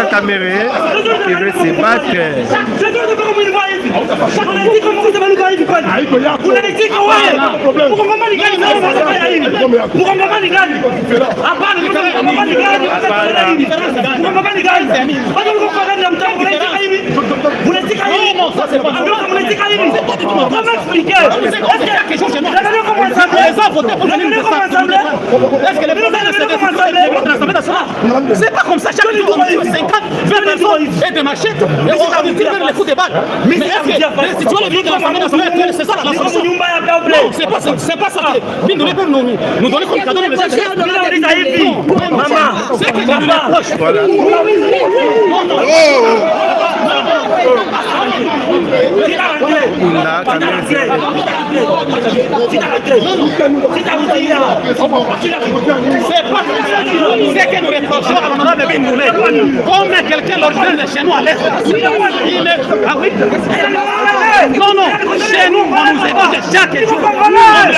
Cameroun qui veut se battre. C'est pas comme ça, chaque jour on dit 50, 20 personnes et des machettes et on va tirer les coups de balle. Mais si tu vois les vidéos de l'Assemblée nationale, c'est ça la solution. Non, c'est pas ça. Nous donner comme cadeau les gens. Maman, c'est que j'ai l'approche. Voilà. C'est que nous reprochons à l'honorable Bingoulé. Comme quelqu'un l'ordinaire de chez nous à l'Est. Ah oui. Non, chez nous, on nous écoute chaque jour. On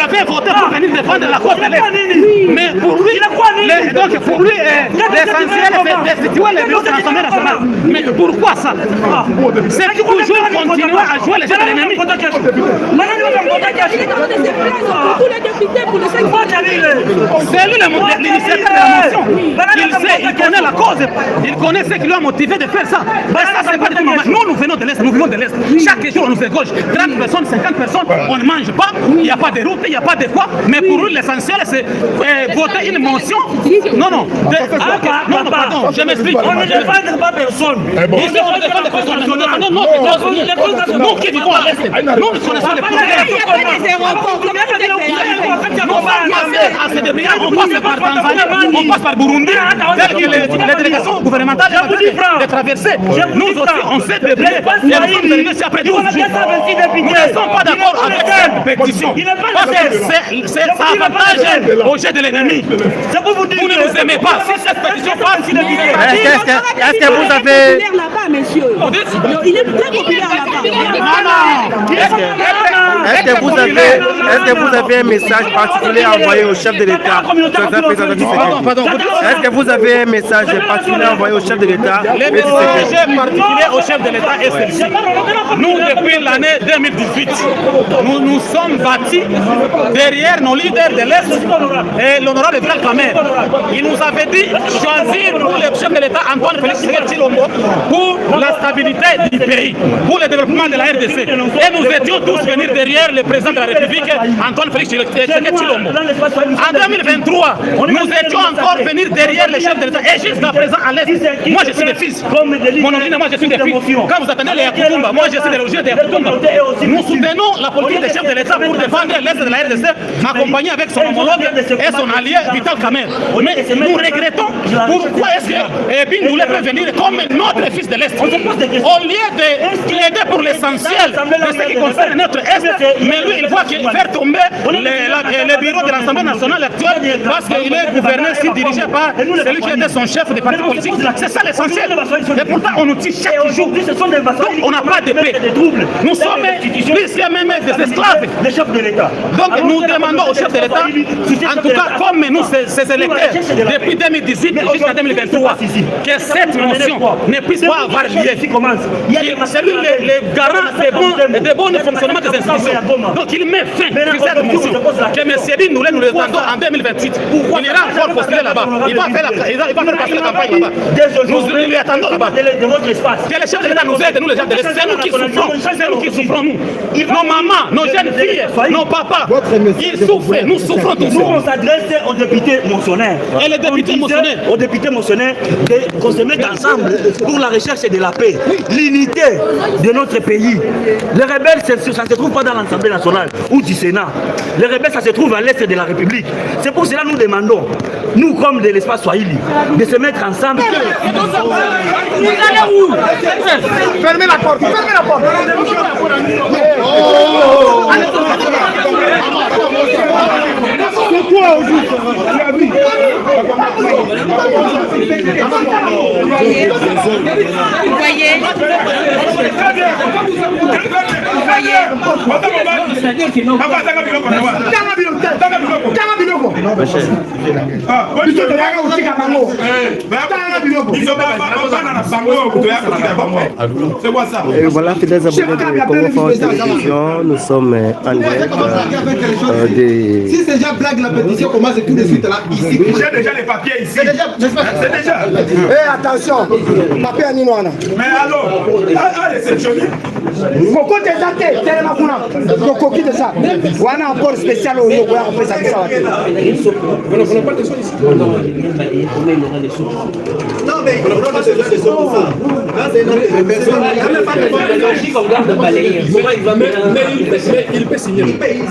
avait voté pour venir défendre la cause de l'Est. Mais pour lui, l'essentiel c'est destituer les bureaux de l'Assemblée nationale. Mais pourquoi ça? C'est toujours continuer à jouer les gens de l'ennemi. C'est lui l'initiateur de la motion. Il connaît la cause. Il connaît ce qui lui a motivé de faire ça. Mais ça, c'est pas du tout normal. Nous venons de l'Est, nous vivons de l'Est. Chaque jour, on nous égorge. 30 personnes, 50 personnes, on ne mange pas. Il n'y a pas de route, il n'y a pas de quoi. Mais pour lui, l'essentiel, c'est voter une motion. Non, pardon, je m'explique. On ne défend pas personne. Nous qui vivons à l'Est, nous connaissons les problèmes. On passe par Tanzanie, on passe par Burundi, telles que les délégations gouvernementales de traverser. Nous aussi, on s'est débrouillé et nous sommes arrivés ici après 12 jours. Nous ne sommes pas d'accord avec cette pétition. Parce que ça avantage au jet de l'ennemi. Vous ne nous aimez pas. Si cette pétition passe, est-ce que vous avez... Il est très populaire là-bas. Est-ce que vous avez un message particulier à envoyer au chef de l'État? Est-ce que vous avez un message particulier à envoyer au chef de l'État? Le message particulier au chef de l'État est celui-ci. Nous, depuis l'année 2018, nous sommes bâtis derrière nos leaders de l'Est et l'honorable Vital Kamerhe. Il nous avait dit choisir pour le chef de l'État Antoine Félix Tshisekedi Tshilombo pour la stabilité du pays, pour le développement de la RDC. Et nous étions tous venus derrière le président de la République, Antoine Félix Tshisekedi Tshilombo. En 2023, nous étions encore venus derrière le chef de l'État. Et jusqu'à présent, à l'Est, moi je suis des fils. Mon origine, moi je suis des fils. Quand vous attendez les Yakutumba, moi je suis des logis des Yakutumba. Nous soutenons la politique des chefs de l'État pour défendre l'Est de la RDC, accompagné avec son homologue et son allié Vital Kamerhe. Mais nous regrettons pourquoi est-ce que Bingoulé peut venir comme notre fils de l'Est. Au lieu de plaider pour l'essentiel de ce qui concerne notre Est, mais lui il voit qu'il faire tomber le bureau de l'Assemblée nationale actuelle parce qu'il est gouverné, si dirigé par celui qui était son chef de parti politique. C'est ça l'essentiel. Et pourtant on nous tue chaque jour. Donc on n'a pas de paix. Nous sommes ici même des esclaves. Les chefs de l'État. Donc nous demandons aux chefs de l'État, en tout cas comme nous ces électeurs, depuis 2018 jusqu'à 2023, que cette motion ne puisse pas avoir lieu. C'est lui le garant des bons fonctionnements des institutions. Donc il met fin à cette motion. Que M. Bingoulé nous le attendons en 2028. Il ira encore postuler là-bas. Il va faire passer la campagne là-bas. Nous lui attendons là-bas. Que les chefs de l'État nous aident, nous les gens de l'Est. C'est nous qui souffrons. C'est nous qui souffrons, nous. Nos mamans, nos jeunes filles, nos papas, ils souffrent. Nous souffrons tous. Nous, on s'adresse aux députés motionnaires. Et les députés motionnaires. Aux députés motionnaires qu'on se mette ensemble pour la recherche de la paix, l'unité de notre pays. Les rebelles, ça ne se trouve pas dans l'Assemblée nationale ou du Sénat. Les rebelles, ça se trouve à l'Est de la République. C'est pour cela que nous demandons, nous comme de l'espace Swahili, de se mettre ensemble. Vous allez où? Fermez la porte. Fermez la porte. C'est toi aujourd'hui. Vous voyez? Et voilà, fidèles abonnés de Congo Force Télévision, nous sommes en direct des... Si ces gens blaguent la pétition, commence tout de suite là, ici. J'ai déjà les papiers ici. C'est déjà. Eh, attention, papier à Ninoana. Mais alors, allez, c'est joli. Koko tezate, tellement kuna. Koko qui de ça. Wana encore spécial au Yogo, on fait ça. Non, mais on a des solutions pour ça. Là, c'est une personne. Il peut signer.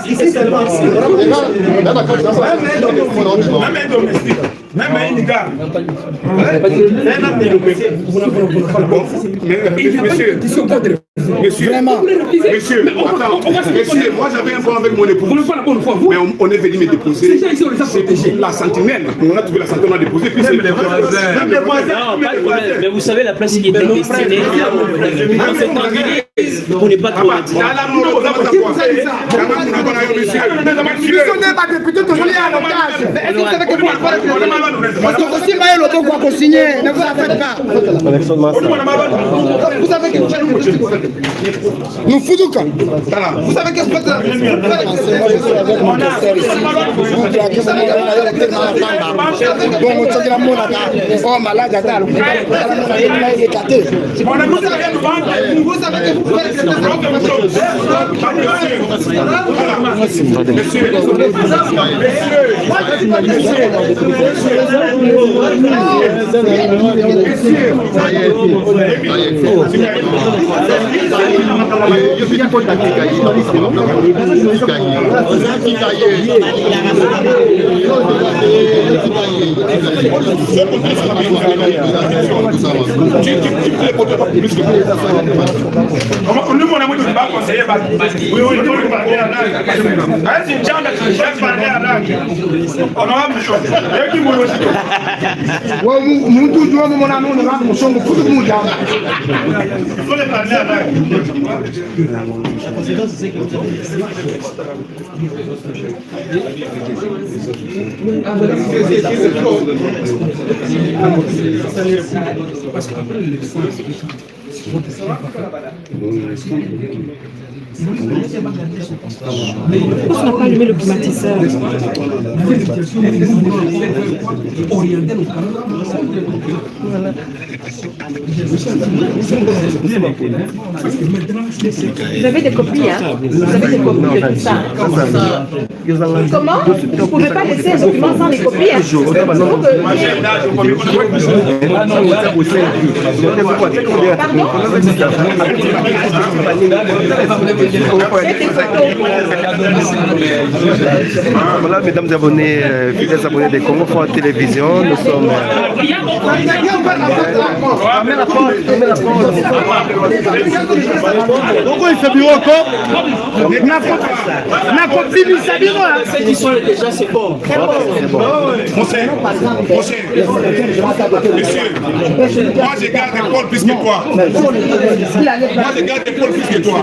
Ici, seulement. Même un domestique, même un gars. Monsieur, moi j'avais un point avec mon époux. Mais on est venu me déposer. C'est la sentinelle. On a trouvé la sentinelle, on a déposé. Puis mais vous savez, la place qui était destinée on n'est pas trop. Ce n'est pas député, toujours lié à l'otage. Est-ce que vous savez que parce que aussi Maël Odo doit co-signer, ne vous en faites pas. Vous savez que nous foutons quand vous savez que Pourquoi on n'a pas allumé le climatiseur? Vous avez des copies, hein? Vous avez des copies de tout ça. Comment? Vous ne pouvez pas laisser un document sans les copies, hein? Voilà, mesdames et abonnés, fidèles abonnés de Congo Force Télévision, nous sommes... Pourquoi il fait bureau encore? Cette histoire est déjà c'est bon. Monsieur, moi je garde Paul plus que toi. Moi je garde Paul plus que toi.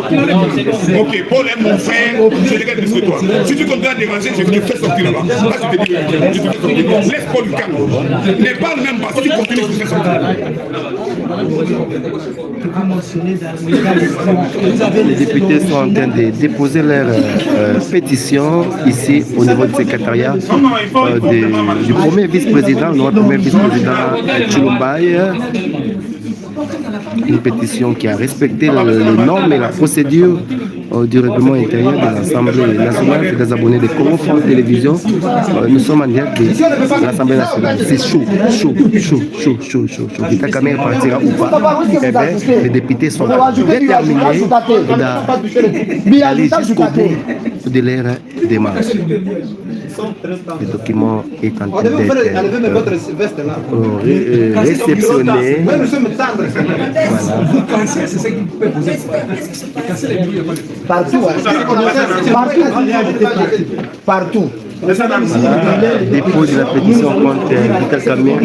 Ok, Paul est mon frère, je le garde plus que toi. Si tu continues à déranger, je vais te faire sortir là-bas. Là, je te dis, laisse Paul du calme. Ne parle même pas, si tu continues, je te fais sortir. Les députés sont en train de déposer leur pétition ici au niveau du secrétariat du premier vice-président, notre premier vice-président Tshilombaye. Une pétition qui a respecté les normes et la procédure du règlement intérieur de l'Assemblée nationale des abonnés de Congo Force Télévision. Nous sommes en direct de l'Assemblée nationale. C'est chaud. Vita Kamere partira ou pas. Eh bien, les députés sont déterminés d'aller jusqu'au bout de leur démarche. Le document est en train d'être réceptionné. Partout. Voilà, dépose la pétition contre Vita Kamere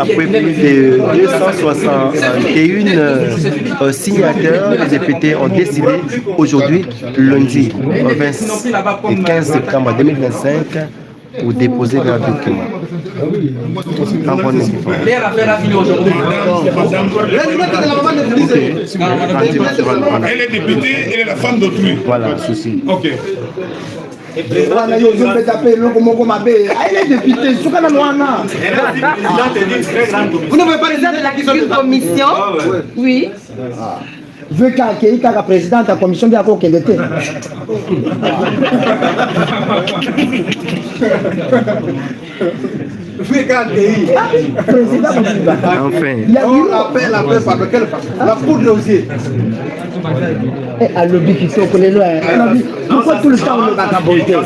après plus de 261 signateurs. Les députés ont décidé aujourd'hui, lundi 15 septembre 2025, pour déposer leurs documents. En bonne et due forme. Elle est députée, elle est la femme d'autrui. Voilà, ceci. Ok. Elle est députée, vous ne pouvez pas les aider. Une commission. Oui. Veut qu'accueillir la présidente de la commission de la Cour qu'elle était. Enfin. Il y a eu la Cour de l'osier. À l'objet qui sont collés loin. Pourquoi tout le temps on ne va pas voter?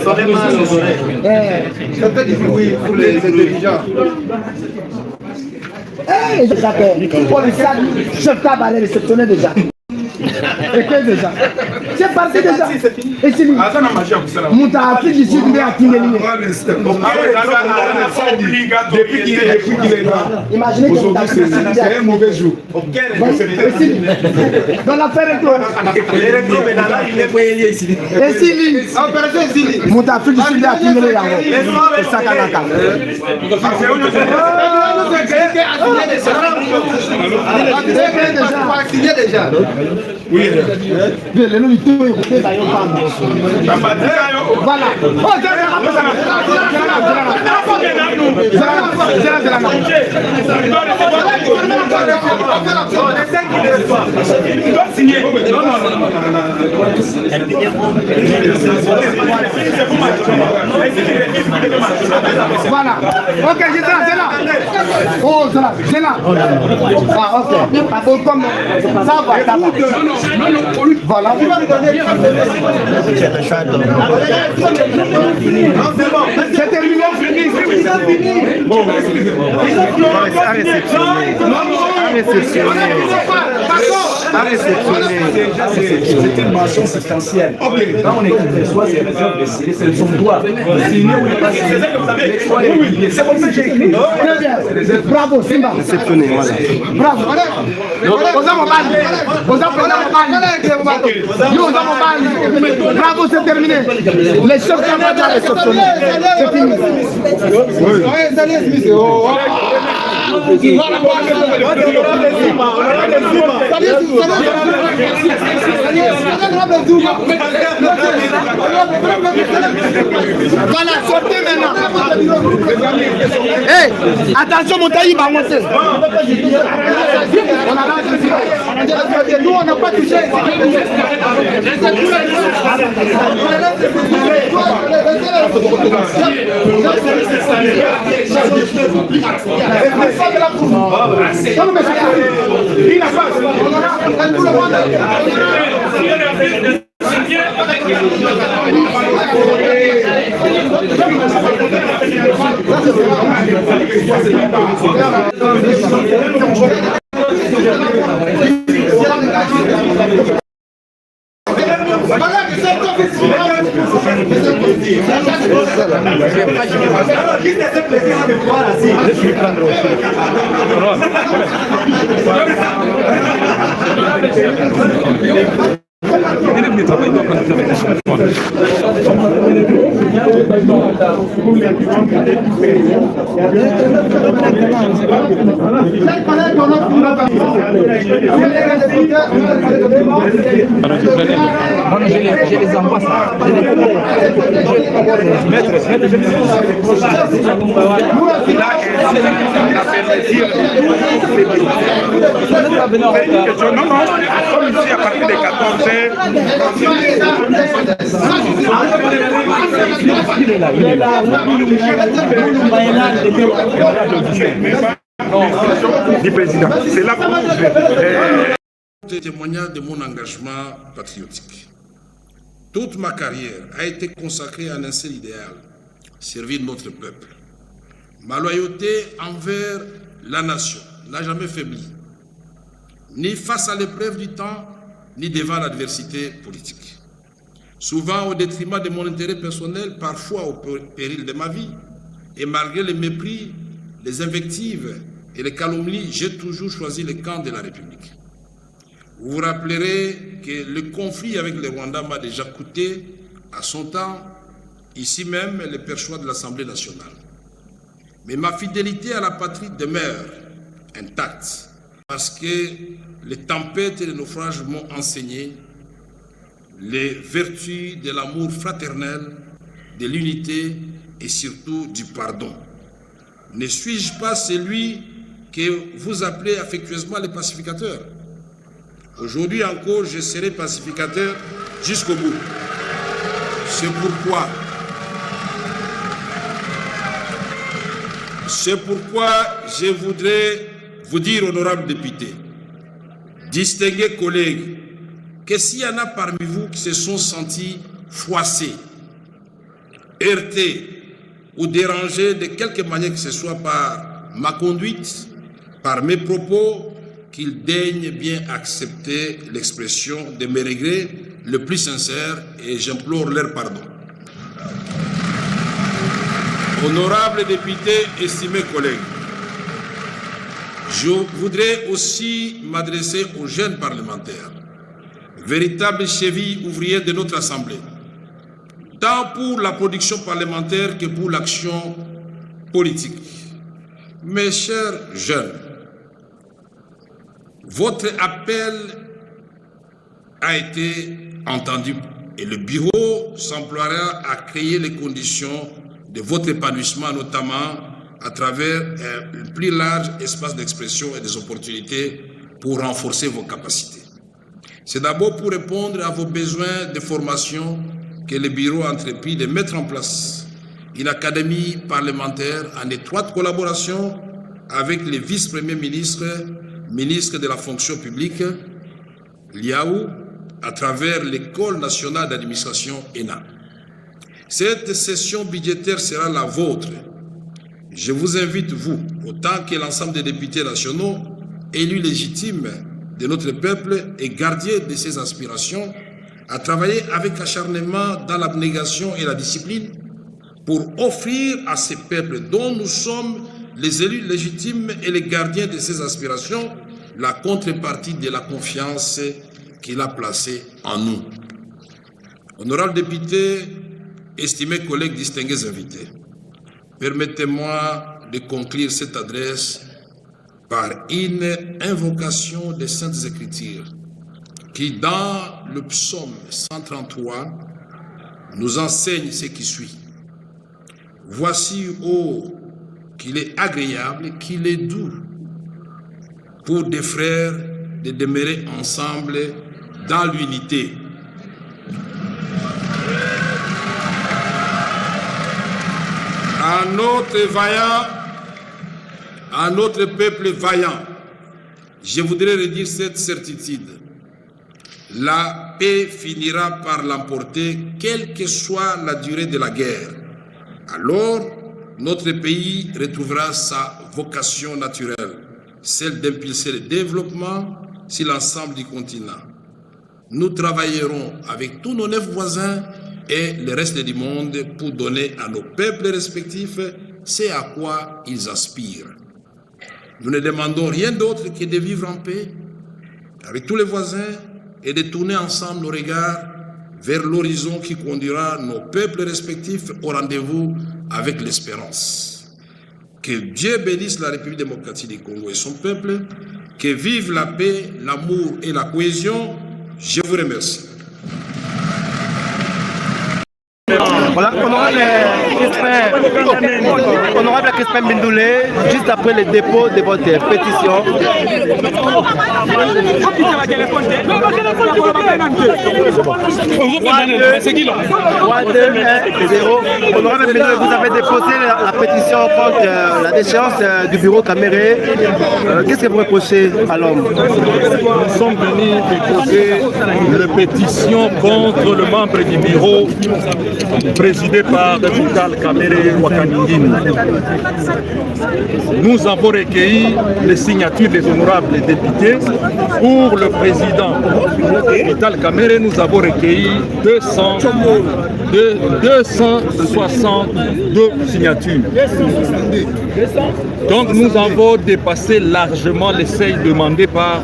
C'est très difficile pour les intelligents. Pour les sacs, je tape à les réceptionner déjà. Et que déjà? C'est parti déjà. Et c'est lui. Mouta a pris d'ici de à Tingeli. Depuis qu'il est là, Imaginez que c'est un mauvais jour. Dans l'affaire est close. Et Sili, opération Sili. Mouta a pris d'ici de à Tingeli. Et ça Kanaka. Déjà. Oui. Le nom du tout est coupé dans une femme. Voilà. Voilà. Ok, c'est là. Oh, c'est là. Ah, ok. Comme ça va. Voilà. C'est terminé. Bon, à réceptionner. C'est une mention substantielle. Quand on écrit les choix, c'est réserve de signer, c'est son droit. Signer ou ne pas signer. C'est comme ça que j'ai écrit. Bravo, Simba. Réceptionner, voilà. Bravo. Bravo, c'est terminé. Les chefs d'Amérique réceptionner. C'est fini. Voilà, sortez maintenant. Hey, attention, mon taïb va monter. Nous, on n'a pas touché. Je les envoie ça. Non, comme ici à partir des 14 du président. C'est là pour nous. Témoignage de mon engagement patriotique. Toute ma carrière a été consacrée à un seul idéal, servir notre peuple. Ma loyauté envers la nation n'a jamais faibli, ni face à l'épreuve du temps, ni devant l'adversité politique. Souvent au détriment de mon intérêt personnel, parfois au péril de ma vie, et malgré les mépris, les invectives et les calomnies, j'ai toujours choisi le camp de la République. Vous vous rappellerez que le conflit avec le Rwanda m'a déjà coûté, à son temps, ici même les perchoirs de l'Assemblée nationale. Mais ma fidélité à la patrie demeure intacte parce que les tempêtes et les naufrages m'ont enseigné les vertus de l'amour fraternel, de l'unité et surtout du pardon. Ne suis-je pas celui que vous appelez affectueusement le pacificateur? Aujourd'hui encore, je serai pacificateur jusqu'au bout. C'est pourquoi je voudrais vous dire, honorables députés, distingués collègues, que s'il y en a parmi vous qui se sont sentis froissés, heurtés ou dérangés de quelque manière que ce soit par ma conduite, par mes propos, qu'ils daignent bien accepter l'expression de mes regrets le plus sincère et j'implore leur pardon. Honorables députés, estimés collègues, je voudrais aussi m'adresser aux jeunes parlementaires, véritables chevilles ouvrières de notre Assemblée, tant pour la production parlementaire que pour l'action politique. Mes chers jeunes, votre appel a été entendu et le bureau s'emploiera à créer les conditions de votre épanouissement, notamment à travers un plus large espace d'expression et des opportunités pour renforcer vos capacités. C'est d'abord pour répondre à vos besoins de formation que le bureau a entrepris de mettre en place une académie parlementaire en étroite collaboration avec les vice-premiers ministres, ministres de la fonction publique, l'IAU, à travers l'École nationale d'administration ENA. Cette session budgétaire sera la vôtre. Je vous invite, vous, autant que l'ensemble des députés nationaux, élus légitimes de notre peuple et gardiens de ses aspirations, à travailler avec acharnement dans l'abnégation et la discipline pour offrir à ces peuples dont nous sommes les élus légitimes et les gardiens de ses aspirations la contrepartie de la confiance qu'il a placée en nous. Honorables députés, estimés collègues, distingués invités, permettez-moi de conclure cette adresse par une invocation des Saintes Écritures qui, dans le psaume 133, nous enseigne ce qui suit. Voici, ô, qu'il est agréable, qu'il est doux pour des frères de demeurer ensemble dans l'unité. À notre peuple vaillant, je voudrais redire cette certitude. La paix finira par l'emporter, quelle que soit la durée de la guerre. Alors, notre pays retrouvera sa vocation naturelle, celle d'impulser le développement sur l'ensemble du continent. Nous travaillerons avec tous nos 9 voisins et le reste du monde pour donner à nos peuples respectifs ce à quoi ils aspirent. Nous ne demandons rien d'autre que de vivre en paix avec tous les voisins et de tourner ensemble nos regards vers l'horizon qui conduira nos peuples respectifs au rendez-vous avec l'espérance. Que Dieu bénisse la République démocratique du Congo et son peuple, que vive la paix, l'amour et la cohésion. Je vous remercie. Voilà, honorable Crispin Bindoulé, juste après le dépôt de votre pétition. Honorable Bindoulé, vous avez déposé la pétition contre la déchéance du bureau Caméré. Qu'est-ce que vous reprochez à l'homme? Nous sommes venus déposer une pétition contre le membre du bureau présidé par Vital Kamerhe Wakaningini. Nous avons recueilli les signatures des honorables députés. Pour le président Vital Kamerhe, nous avons recueilli 200 de 262 signatures. Donc nous avons dépassé largement les seuils demandés par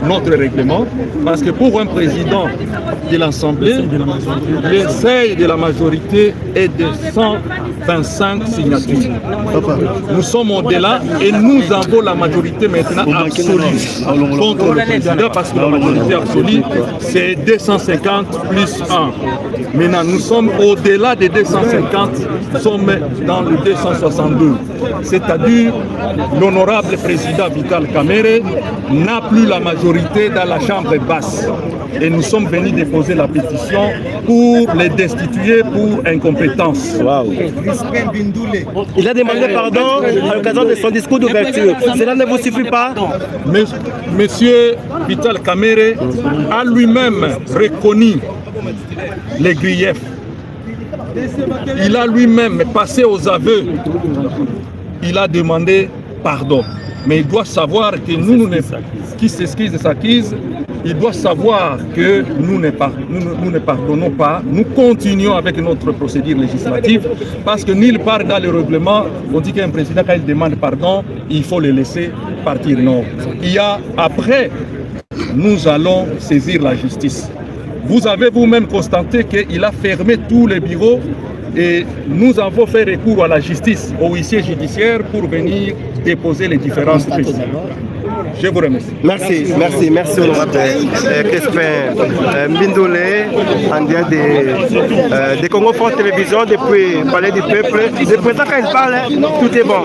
notre règlement, parce que pour un président de l'Assemblée, le seuil de la majorité est de 125 signatures. Nous sommes au-delà et nous avons la majorité maintenant absolue contre le président, parce que la majorité absolue c'est 250 plus 1. Maintenant nous sommes au-delà des 250, nous sommes dans le 262. C'est-à-dire l'honorable président Vital Kamerhe n'a plus la majorité dans la chambre basse. Et nous sommes venus déposer la pétition pour les destituer pour incompétence. Wow. Il a demandé pardon à l'occasion de son discours d'ouverture. Cela ne vous suffit pas? Monsieur Vital Kamerhe a lui-même reconnu les griefs. Il a lui-même passé aux aveux. Il a demandé pardon. Mais il doit savoir que qui s'excuse s'accuse. Il doit savoir que nous ne pardonnons pas. Nous continuons avec notre procédure législative parce que nulle part dans le règlement, on dit qu'un président, quand il demande pardon, il faut le laisser partir. Non. Il y a après, nous allons saisir la justice. Vous avez vous-même constaté qu'il a fermé tous les bureaux et nous avons fait recours à la justice, au huissier judiciaire pour venir déposer les différentes pièces. Je vous remercie. Merci honorable Crispin Mbindolé, en direct de Congo France Télévision, depuis Palais du Peuple. Le président quand il parle, tout est bon.